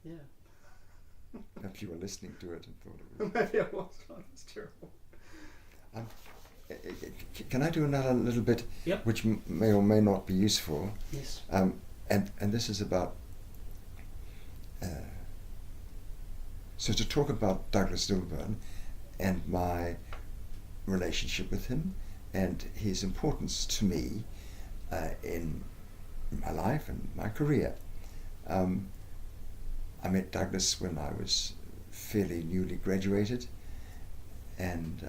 Yeah. Perhaps you were listening to it and thought it was... Maybe I was. Oh, that's terrible. Can I do another little bit, Yep. which may or may not be useful? Yes. And this is about... so to talk about Douglas Lilburn and my relationship with him and his importance to me in my life and my career. I met Douglas when I was fairly newly graduated, and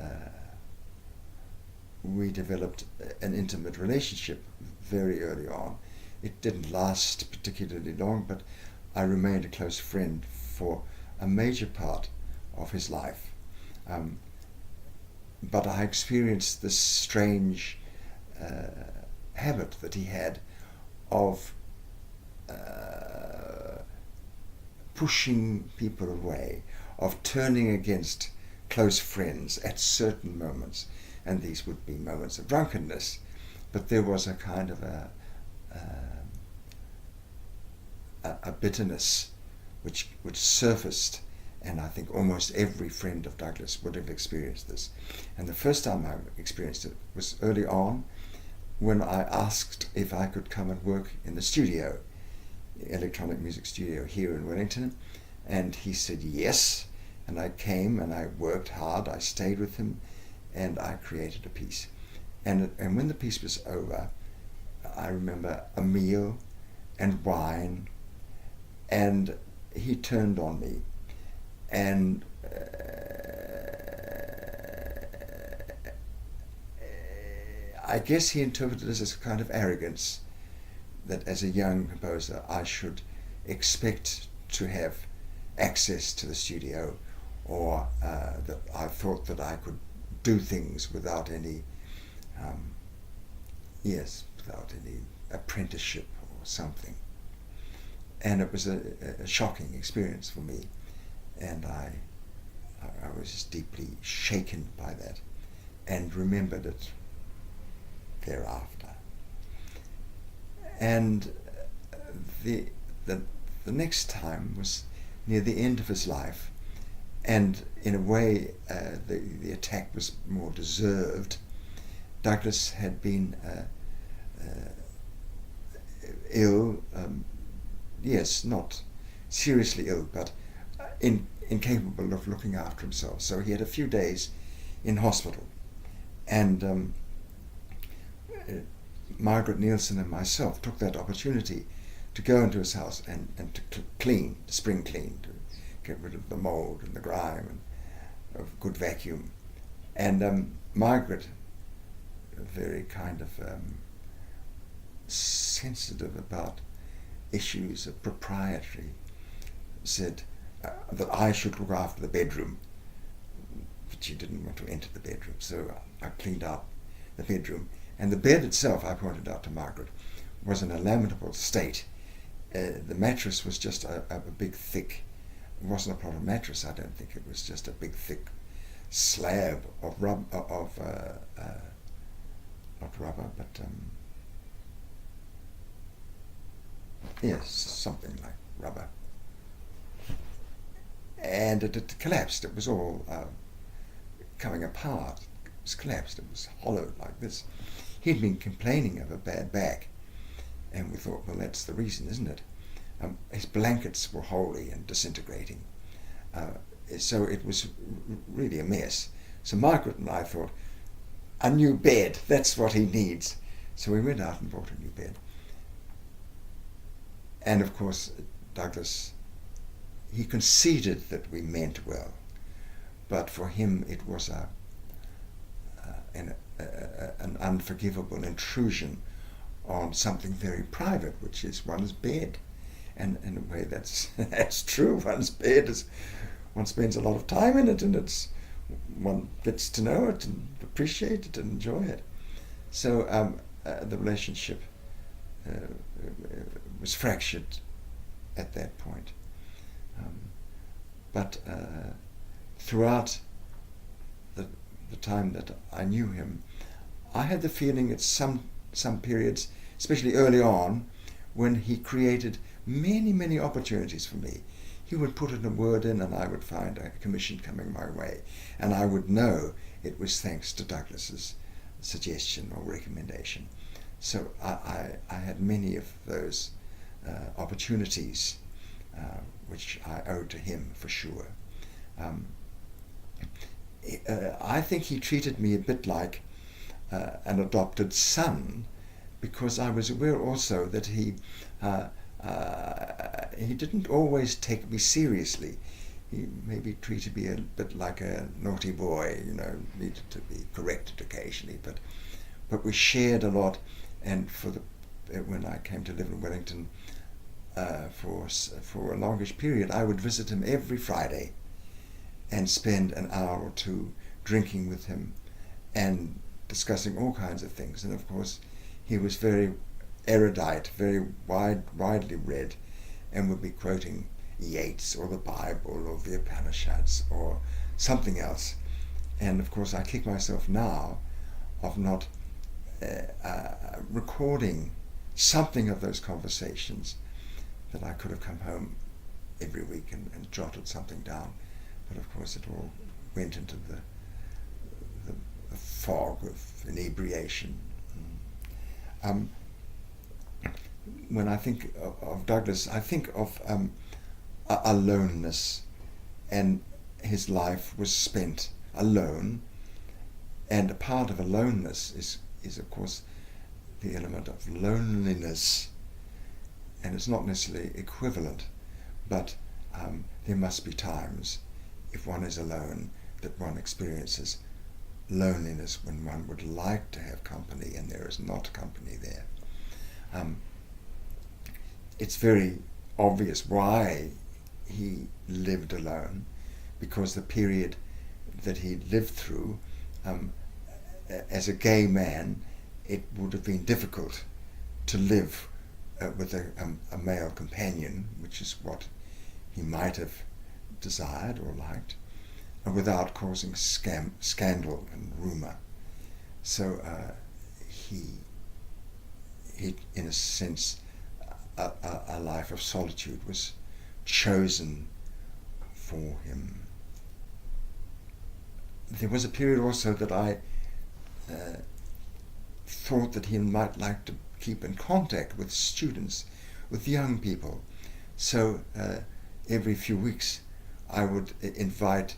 we developed an intimate relationship very early on. It didn't last particularly long, but I remained a close friend for a major part of his life. But I experienced this strange habit that he had of pushing people away, of turning against close friends at certain moments, and these would be moments of drunkenness, but there was a kind of a bitterness which surfaced, and I think almost every friend of Douglas would have experienced this. And the first time I experienced it was early on, when I asked if I could come and work in the studio, the electronic music studio here in Wellington, and he said yes, and I came and I worked hard. I stayed with him and I created a piece, and when the piece was over, I remember a meal and wine, and he turned on me, and I guess he interpreted this as a kind of arrogance, that as a young composer I should expect to have access to the studio, or that I thought that I could do things without any without any apprenticeship or something. And it was a shocking experience for me, and I was deeply shaken by that and remembered it thereafter. And the next time was near the end of his life, and in a way the attack was more deserved. Douglas had been ill, yes, not seriously ill, but incapable of looking after himself. So he had a few days in hospital, and Margaret Nielsen and myself took that opportunity to go into his house and to clean, to spring clean, to get rid of the mold and the grime and a good vacuum. And Margaret, very kind of sensitive about issues of propriety, said that I should look after the bedroom, but she didn't want to enter the bedroom, so I cleaned out the bedroom. And the bed itself, I pointed out to Margaret, was in a lamentable state. The mattress was just a big thick, it wasn't a proper mattress, I don't think, it was just a big thick slab of not rubber, but yes, something like rubber. And it had collapsed. It was all coming apart. It was collapsed. It was hollowed like this. He'd been complaining of a bad back, and we thought, well, that's the reason, isn't it? His blankets were wholly and disintegrating. So it was really a mess. So Margaret and I thought, a new bed, that's what he needs. So we went out and bought a new bed. And of course, Douglas, he conceded that we meant well, but for him it was an unforgivable intrusion on something very private, which is one's bed. And in a way that's true. One's bed is, one spends a lot of time in it, and one gets to know it and appreciate it and enjoy it. So the relationship was fractured at that point. But throughout the time that I knew him, I had the feeling at some periods, especially early on, when he created many opportunities for me. he would put in a word in, and I would find a commission coming my way, and I would know it was thanks to Douglas's suggestion or recommendation. So I had many of those opportunities which I owe to him for sure. I think he treated me a bit like an adopted son, because I was aware also that he didn't always take me seriously. He maybe treated me a bit like a naughty boy, needed to be corrected occasionally, but we shared a lot. And when I came to live in Wellington for a longish period, I would visit him every Friday and spend an hour or two drinking with him and discussing all kinds of things. And of course, he was very erudite, very widely read, and would be quoting Yeats or the Bible or the Upanishads or something else. And of course, I kick myself now of not recording something of those conversations, that I could have come home every week and jotted something down. But of course, it all went into the fog of inebriation. When I think of Douglas, I think of aloneness, and his life was spent alone. And a part of aloneness is of course the element of loneliness, and it's not necessarily equivalent, but there must be times, if one is alone, that one experiences loneliness when one would like to have company and there is not company there. It's very obvious why he lived alone, because the period that he lived through, as a gay man, it would have been difficult to live with a male companion, which is what he might have desired or liked, without causing scandal and rumour. So he, in a sense, a life of solitude was chosen for him. There was a period also that I thought that he might like to keep in contact with students, with young people. So every few weeks I would invite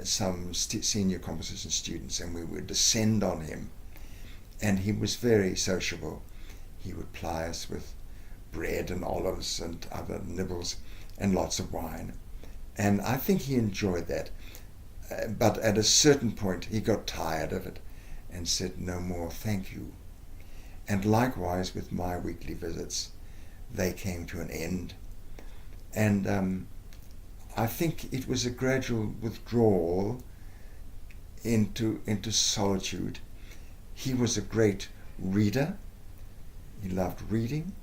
some senior composition students, and we would descend on him. And he was very sociable. He would ply us with bread and olives and other nibbles and lots of wine. And I think he enjoyed that. But at a certain point he got tired of it and said, "No more, thank you." And likewise with my weekly visits, they came to an end. And I think it was a gradual withdrawal into solitude. He was a great reader. He loved reading.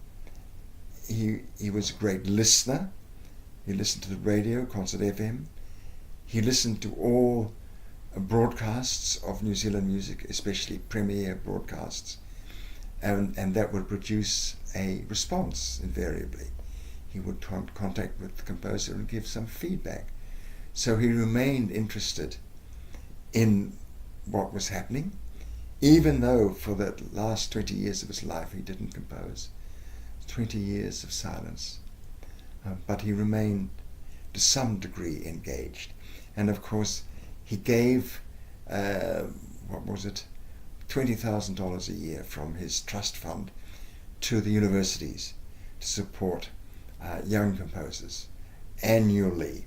He was a great listener. He listened to the radio, Concert FM. He listened to all broadcasts of New Zealand music, especially premiere broadcasts, and that would produce a response invariably. He would contact with the composer and give some feedback. So he remained interested in what was happening, even though for the last 20 years of his life he didn't compose. 20 years of silence. But he remained to some degree engaged. And of course he gave, $20,000 a year from his trust fund to the universities to support young composers annually.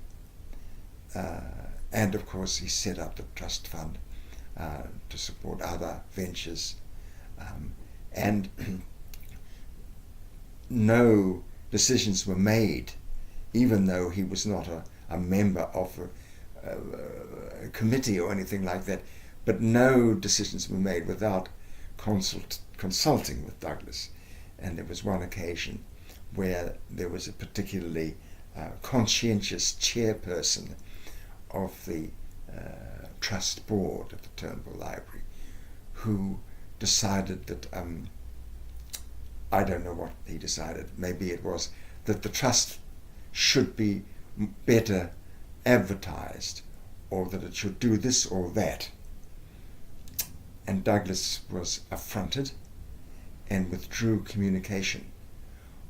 And of course he set up the trust fund to support other ventures. And no decisions were made, even though he was not a member of a committee or anything like that, but no decisions were made without consulting with Douglas. And there was one occasion where there was a particularly conscientious chairperson of the trust board at the Turnbull Library who decided that, I don't know what he decided, maybe it was that the trust should be better advertised, or that it should do this or that. And Douglas was affronted and withdrew communication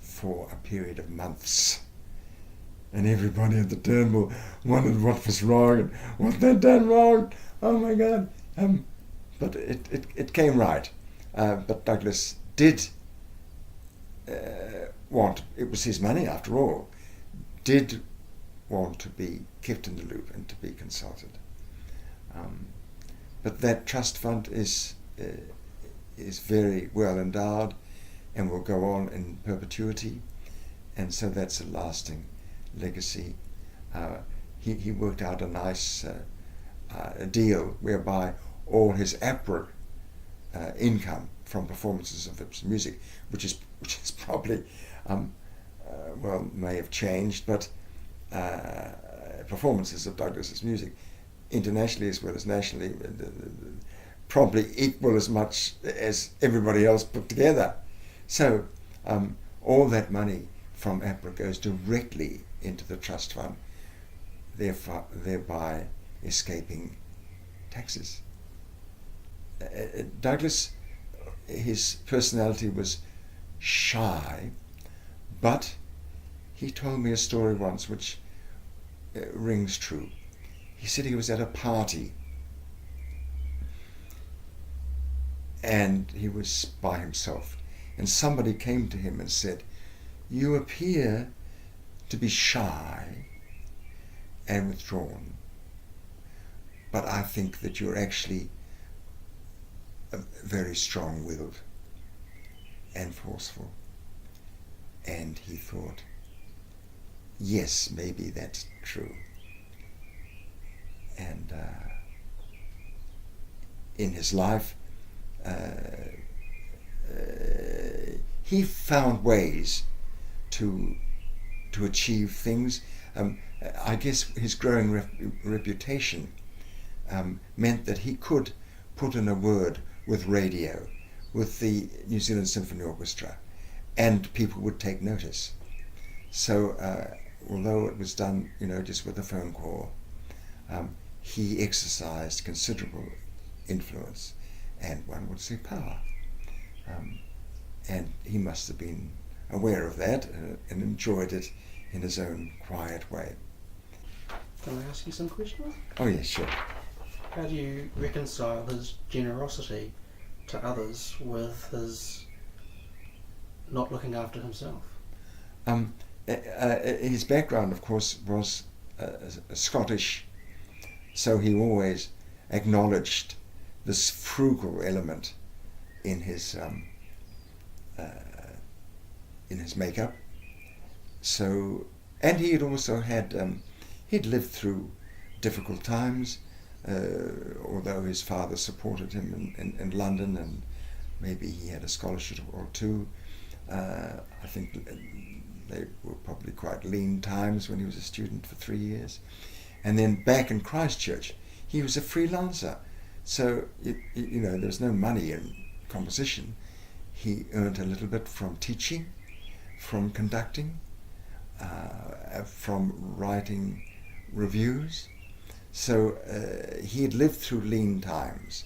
for a period of months. And everybody at the Turnbull wondered what was wrong and what they'd done wrong. Oh my God. But it came right. But Douglas did want, it was his money after all, did want to be kept in the loop and to be consulted. But that trust fund is very well endowed and will go on in perpetuity, and so that's a lasting legacy. He worked out a nice deal whereby all his APRA income from performances of his music, which is probably may have changed, but performances of Douglas's music, internationally as well as nationally, probably equal as much as everybody else put together. So all that money from APRA goes directly into the trust fund, thereby escaping taxes. Douglas, his personality was shy, but he told me a story once which rings true. He said he was at a party and he was by himself, and somebody came to him and said, "You appear to be shy and withdrawn, but I think that you're actually very strong-willed and forceful." And he thought, yes, maybe that's true. And in his life, he found ways to achieve things. I guess his growing reputation meant that he could put in a word with radio, with the New Zealand Symphony Orchestra, and people would take notice. So although it was done, just with a phone call, he exercised considerable influence, and one would say power. And he must have been aware of that and enjoyed it in his own quiet way. Can I ask you some questions? Oh yes, sure. How do you reconcile his generosity to others with his not looking after himself? His background, of course, was Scottish, so he always acknowledged this frugal element in his makeup. So, and he had also had he'd lived through difficult times, although his father supported him in London, and maybe he had a scholarship or two. I think they were probably quite lean times when he was a student for 3 years. And then back in Christchurch, he was a freelancer. So, there was no money in composition. He earned a little bit from teaching, from conducting, from writing reviews. So he had lived through lean times.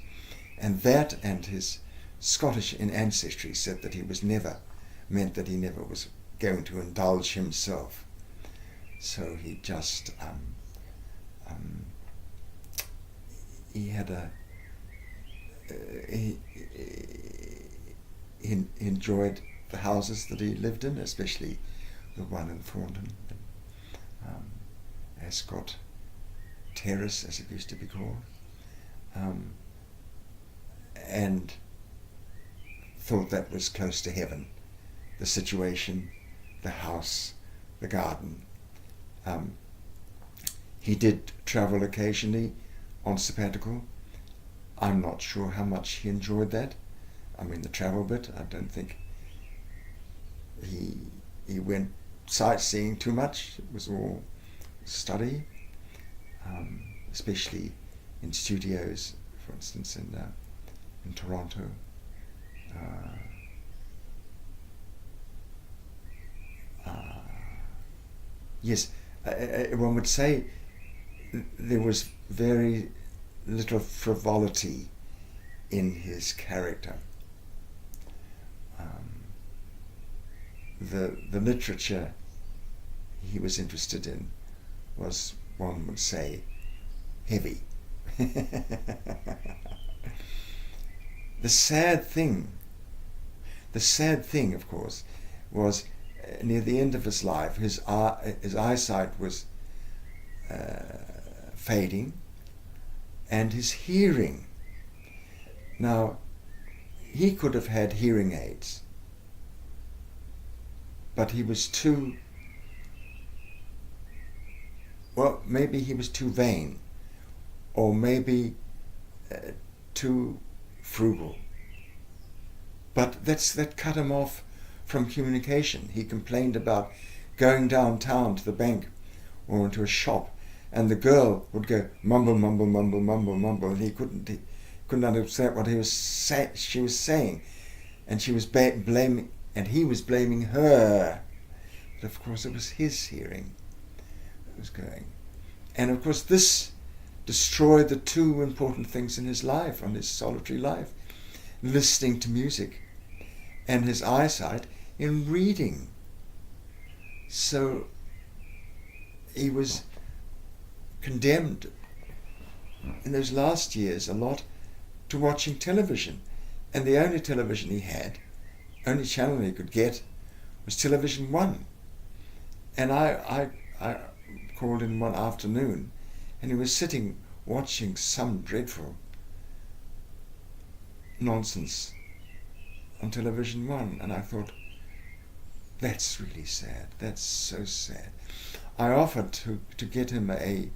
And that and his Scottish ancestry said that he meant that he never was going to indulge himself. So he just, he had he enjoyed the houses that he lived in, especially the one in Thornton, Ascot Terrace, as it used to be called, and thought that was close to heaven. The situation, the house, the garden. He did travel occasionally on sabbatical. I'm not sure how much he enjoyed that. I mean, the travel bit, I don't think he went sightseeing too much. It was all study, especially in studios, for instance, in Toronto. Yes, one would say there was very little frivolity in his character. The literature he was interested in was, one would say, heavy. The sad thing, of course, was near the end of his life, his eyesight was fading, and his hearing. Now, he could have had hearing aids, but he was too, well, maybe he was too vain, or maybe too frugal. But that cut him off from communication. He complained about going downtown to the bank or into a shop, and the girl would go mumble, mumble, mumble, mumble, mumble, and he couldn't understand what she was saying, and she was blaming, and he was blaming her. But of course, it was his hearing that was going, and of course, this destroyed the two important things in his life, on his solitary life: listening to music and his eyesight in reading. So he was condemned in those last years a lot to watching television, and the only television he had, only channel he could get, was Television 1. And I called in one afternoon, and he was sitting watching some dreadful nonsense on Television 1, and I thought, that's really sad. That's so sad. I offered to get him a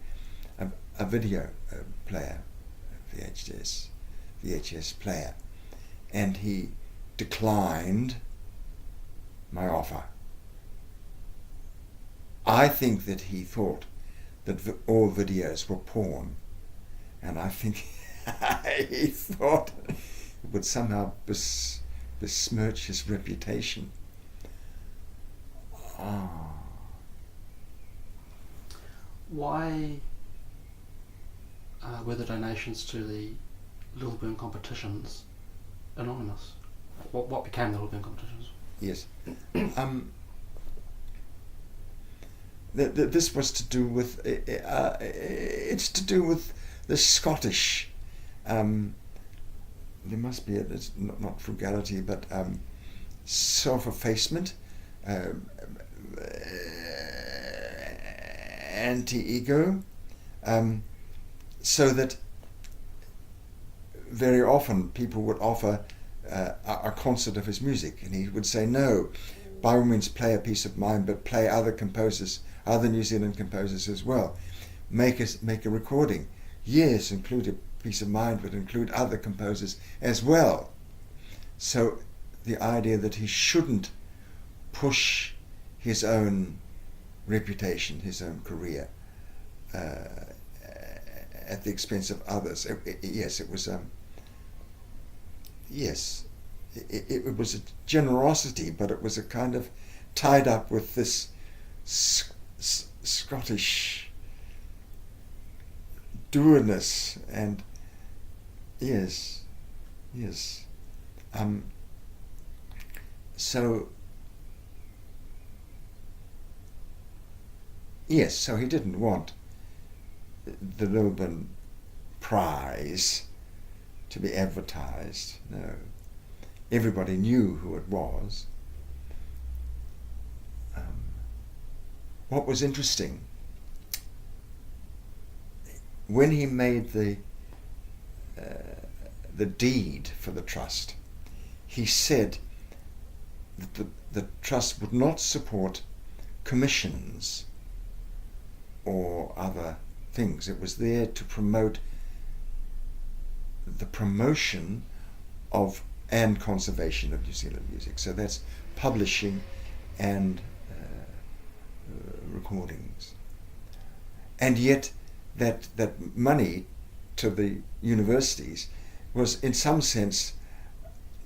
video player, VHS player, and he declined my offer. I think that he thought that all videos were porn, and I think he thought it would somehow besmirch his reputation. Why were the donations to the Lilburn competitions anonymous? What became the Lilburn competitions? Yes. This was to do with it's to do with the Scottish. There must be it's not frugality, but self-effacement, anti-ego, so that very often people would offer a concert of his music, and he would say, no, by all means play a piece of mine, but play other composers, other New Zealand composers as well. Make a recording. Yes, include a piece of mine, but include other composers as well. So the idea that he shouldn't push his own reputation, his own career, at the expense of others. It was a generosity, but it was a kind of tied up with this Scottish dourness, and so he didn't want the Lilburn prize to be advertised. No, everybody knew who it was. What was interesting, when he made the deed for the trust, he said that the trust would not support commissions or other things. It was there to promote the promotion of and conservation of New Zealand music. So that's publishing and recordings. And yet that money to the universities was in some sense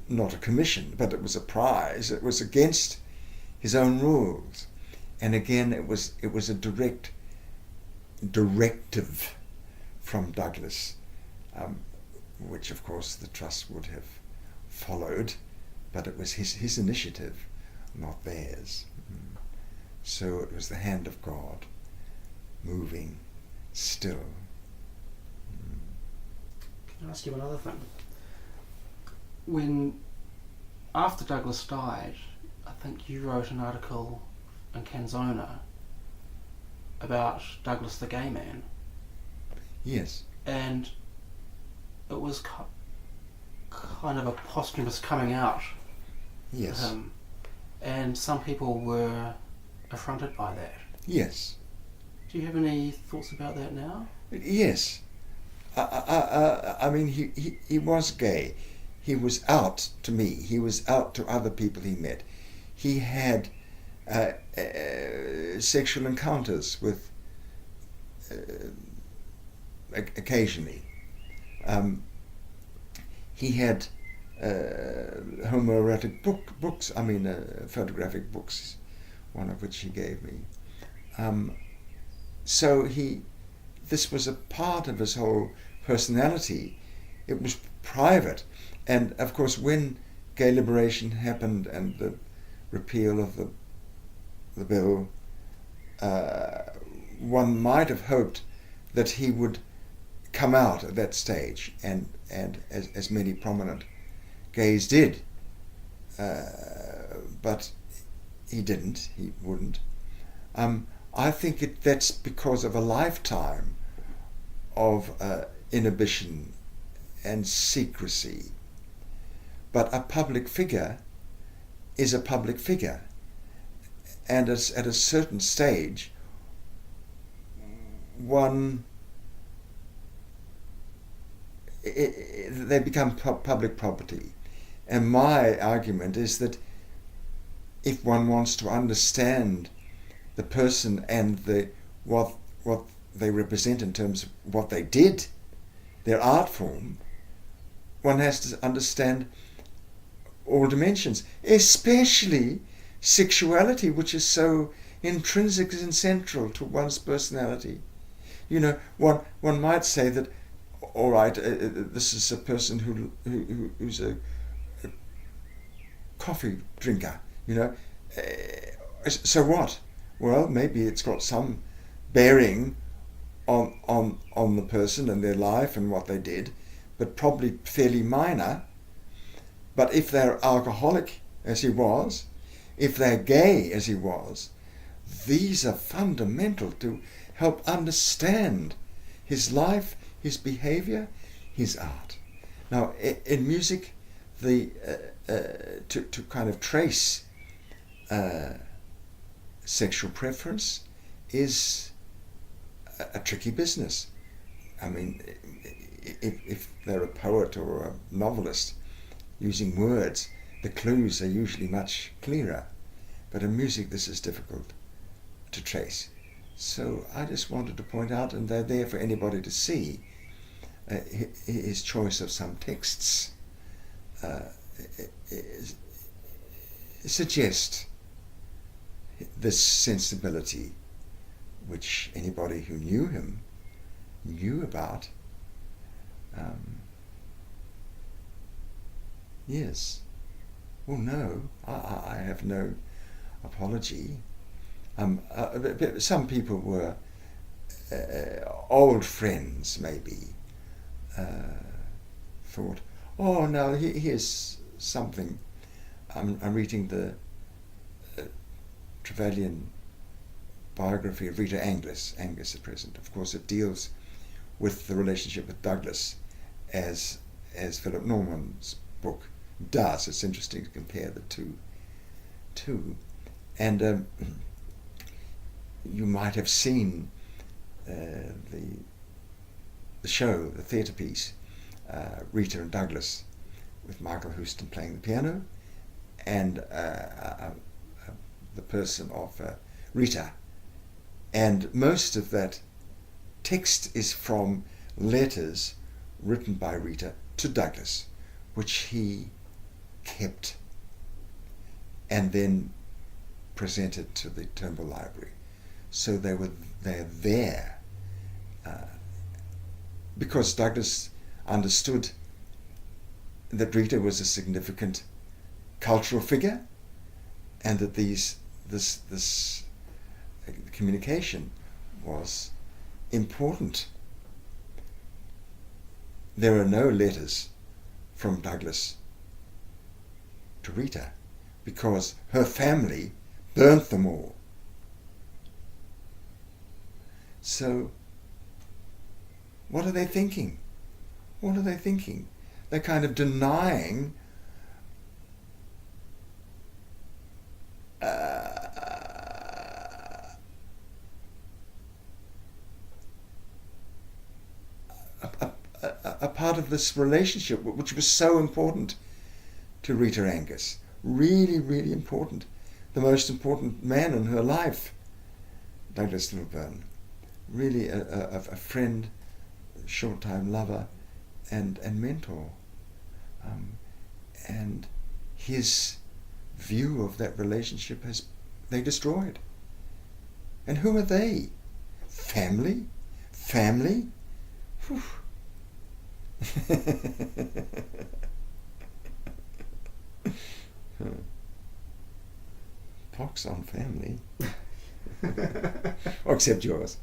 not a commission, but it was a prize. It was against his own rules. And again, it was a direct directive from Douglas, which of course the Trust would have followed, but it was his initiative, not theirs. So it was the hand of God moving still. Can I ask you another thing? When, after Douglas died, I think you wrote an article in Canzona about Douglas the gay man. Yes. And it was kind of a posthumous coming out Yes. for him. And some people were affronted by that. Yes. Do you have any thoughts about that now? Yes. I mean, he was gay. He was out to me. He was out to other people he met. He had sexual encounters with occasionally. He had homoerotic books. I mean, photographic books, one of which he gave me. So this was a part of his whole personality. It was private, and of course, when gay liberation happened and the repeal of the bill, one might have hoped that he would come out at that stage, and as many prominent gays did, but he didn't. He wouldn't. I think that's because of a lifetime of inhibition and secrecy. But a public figure is a public figure, and at a certain stage, they become public property. And my argument is that if one wants to understand the person and what they represent in terms of what they did, their art form, one has to understand all dimensions, especially sexuality, which is so intrinsic and central to one's personality. You know, one might say that, all right, this is a person who's a coffee drinker, you know. So what? Well, maybe it's got some bearing on the person and their life and what they did, but probably fairly minor. But if they're alcoholic, as he was, if they're gay, as he was, these are fundamental to help understand his life, his behavior, his art. Now, in music, to kind of trace sexual preference is a tricky business. I mean, if they're a poet or a novelist using words, the clues are usually much clearer. But in music, this is difficult to trace. So I just wanted to point out, and they're there for anybody to see, his choice of some texts suggest this sensibility which anybody who knew him knew about. Yes. Well, no, I have no apology. Some people were old friends, maybe, thought, oh, no, here's something. I'm reading the Trevelyan biography of Rita Angus at present. Of course, it deals with the relationship with Douglas as Philip Norman's book does. It's interesting to compare the two. And you might have seen the show, the theatre piece, Rita and Douglas, with Michael Houston playing the piano, and the person of Rita. And most of that text is from letters written by Rita to Douglas, which he kept and then presented to the Turnbull Library. So they're there because Douglas understood that Rita was a significant cultural figure, and that this communication was important. There are no letters from Douglas to Rita because her family burnt them all. So what are they thinking? What are they thinking? They're kind of denying a part of this relationship which was so important to Rita Angus. Really, really important. The most important man in her life, Douglas Lilburn. Really a friend, short-time lover, and mentor. And his view of that relationship they destroyed. And who are they? Family? Family? Whew. Pox on family. Except yours.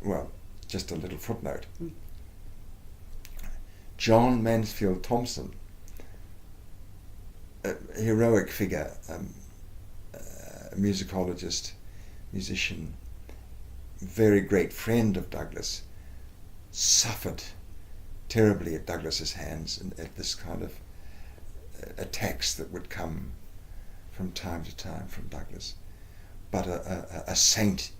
Well, just a little footnote. John Mansfield Thomson, a heroic figure, a musicologist, musician, very great friend of Douglas, suffered terribly at Douglas's hands and at this kind of attacks that would come from time to time from Douglas, but a saint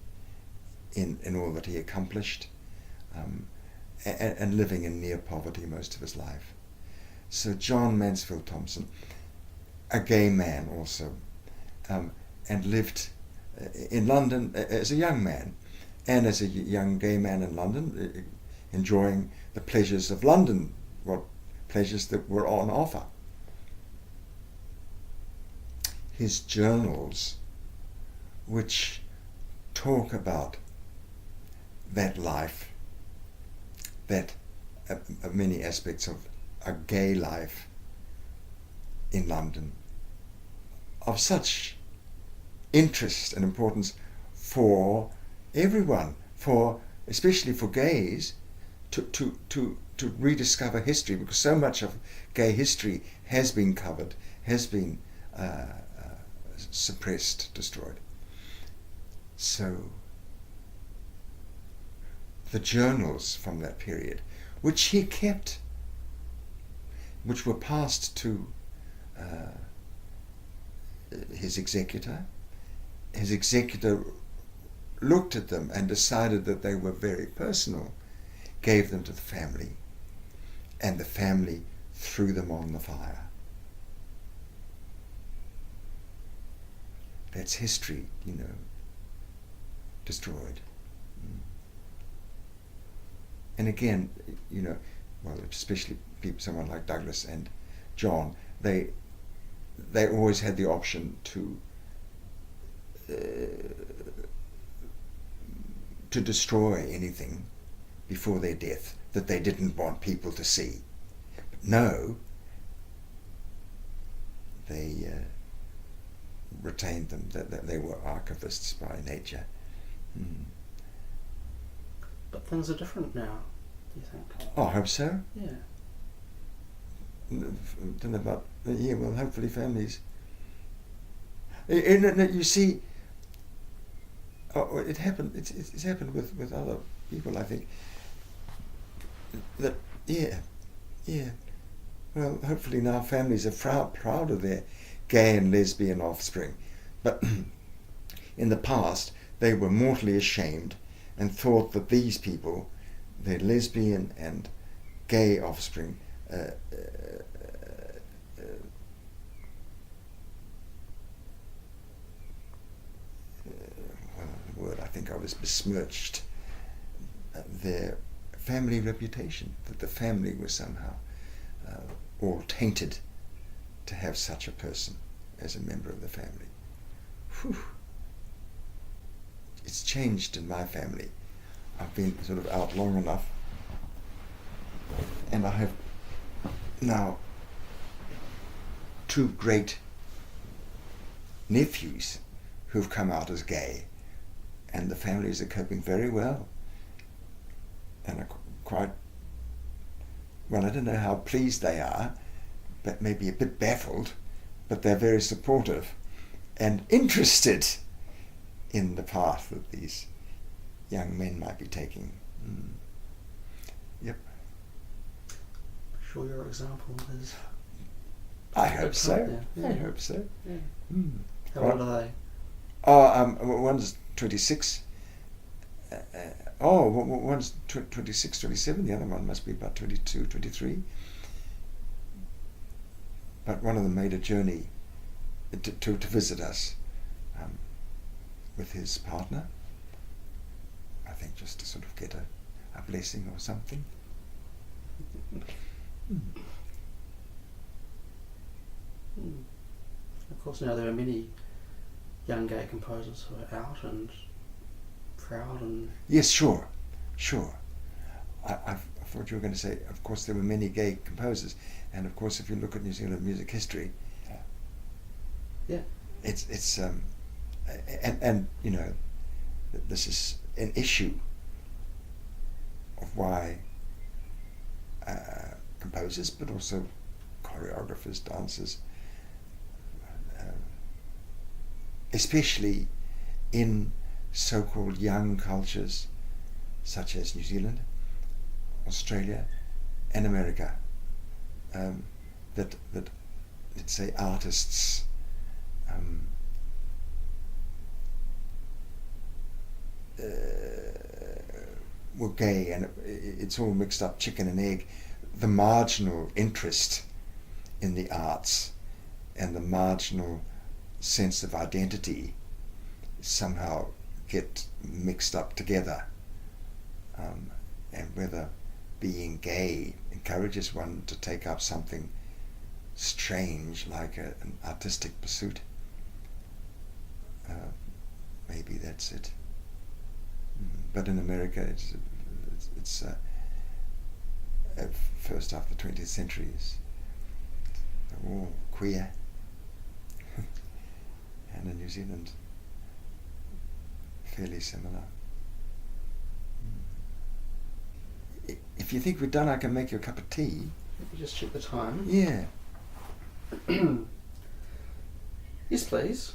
in all that he accomplished, and living in near poverty most of his life. So John Mansfield Thomson, a gay man also, and lived in London as a young man, and as a young gay man in London, enjoying the pleasures of London, pleasures that were on offer. His journals, which talk about that life, that many aspects of a gay life in London, of such interest and importance for everyone, especially for gays, to rediscover history, because so much of gay history has been covered, has been suppressed, destroyed. So the journals from that period, which he kept, which were passed to his executor looked at them and decided that they were very personal, gave them to the family, and the family threw them on the fire. That's history, destroyed. And again, especially someone like Douglas and John, they always had the option to destroy anything before their death that they didn't want people to see. But no, they retained them, that they were archivists by nature. But things are different now, do you think? Oh, I hope so. Yeah. Don't know about, well, hopefully families. You see, it happened. It's happened with other people, I think. That well, hopefully now families are proud of their gay and lesbian offspring, but in the past they were mortally ashamed and thought that these people, their lesbian and gay offspring, I think I was besmirched their family reputation, that the family was somehow all tainted to have such a person as a member of the family. Whew. It's changed in my family. I've been sort of out long enough, and I have now 2 great nephews who've come out as gay, and the families are coping very well, and are quite, well, I don't know how pleased they are, but maybe a bit baffled, but they're very supportive and interested in the path that these young men might be taking. Yep. Sure, your example is. I hope so. Yeah. I hope so. Yeah. How old are they? One's 26. One's 26, 27. The other one must be about 22, 23. But one of them made a journey to visit us with his partner. I think just to sort of get a blessing or something. Of course, now there are many young gay composers who are out and proud and... Yes, sure. I thought you were going to say, of course, there were many gay composers, and of course, if you look at New Zealand music history, yeah, it's and you know, this is an issue of why composers, but also choreographers, dancers, especially in so-called young cultures such as New Zealand, Australia and America, that let's say artists were gay, and it's all mixed up, chicken and egg. The marginal interest in the arts and the marginal sense of identity somehow get mixed up together, and whether being gay encourages one to take up something strange like an artistic pursuit. Maybe that's it. But in America, it's first half of the 20th century, they're all queer, and in New Zealand, fairly similar. If you think we're done, I can make you a cup of tea. Let me just check the time. Yeah. Yes, please.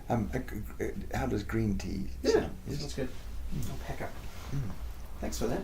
How does green tea sound? Sounds good. I'll pack up. Thanks for that.